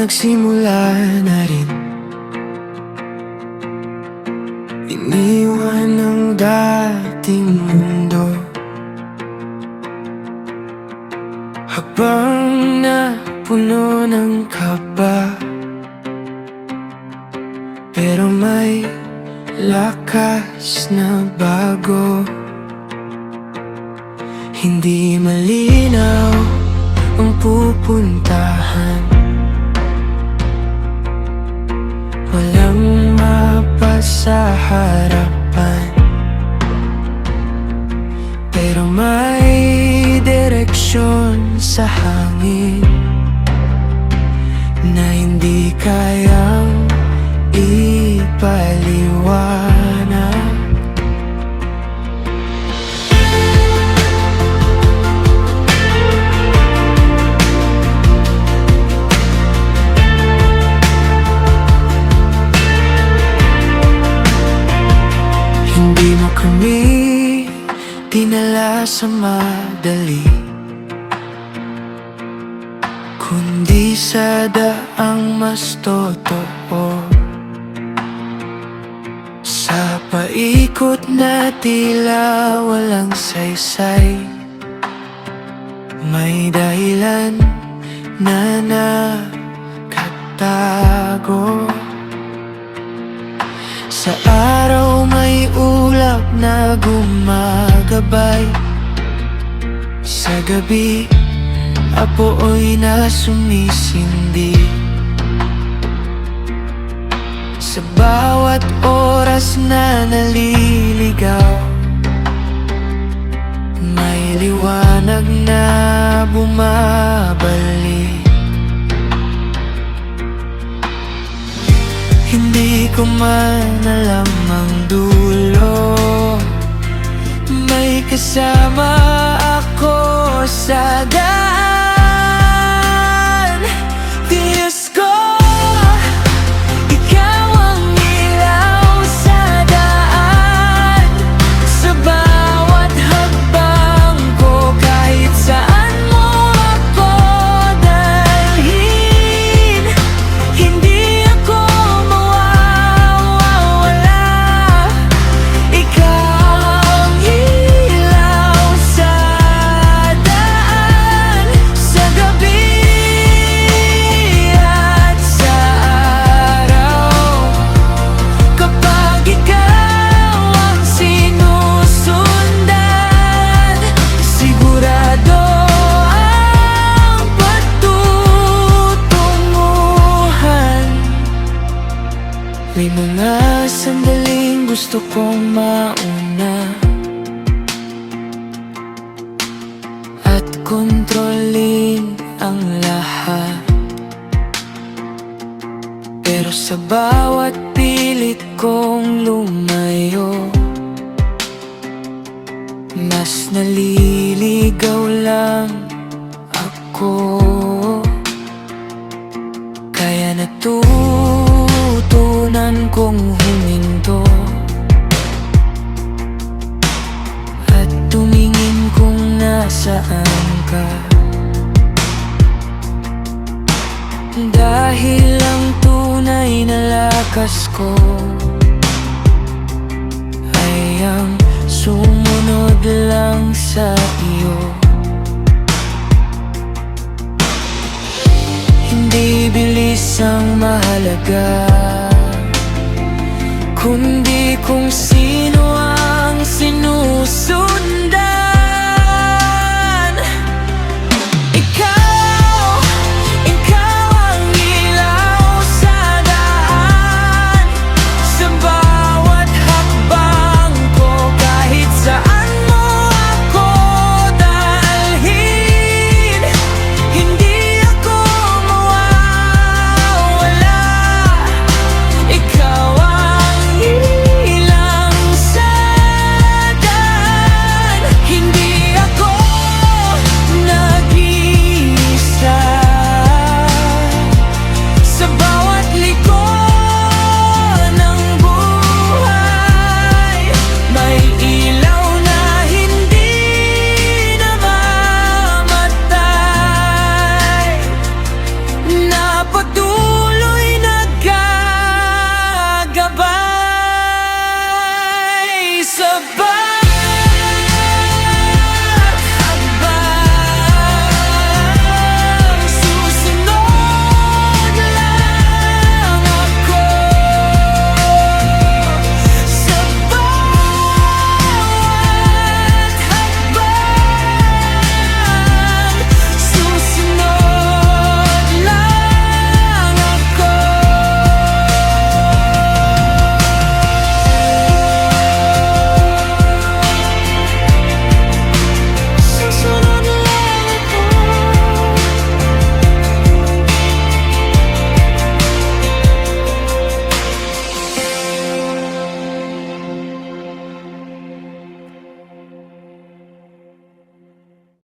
nagsimula na rin. Iniwan ang dating mundo habang napuno ng kaba. Pero may lakas na bago. Hindi malinaw ang pupuntahan, walang mapa sa harapan. Pero may direksyon sa hangin na hindi kayang ipaliwanag. Hindi mo kami dinala sa madali, kundi sa daang mas totoo. Sa paikot na tila walang saysay, may dahilan na nakatago. Sa araw may ulap na gumagabay, sa gabi apoy na sumisindi. Sa bawat oras na naliligaw, may liwanag na bumabalik. Hindi ko man alam ang dulo, may kasama ako sa daan. Diyos ko, ikaw ang ilaw sa daan. Sa bawat hakbang ko, kahit saan mo ako dalhin, hindi ako mawawala. Ikaw ang ilaw sa daan, sa gabi at sa araw. Kapag ikaw ang sinusundan, sigurado ang patutunguhan. May mga sandaling gusto kong mauna at kontrolin ang lahat, pero sa bawat pilit kong lumayo, mas naliligaw lang ako. Kaya natutunan kong huminto at tumingin kung nasaan ka, dahil ang tunay na lakas ko ay ang sumunod lang sa iyo. Hindi bilis ang mahalaga,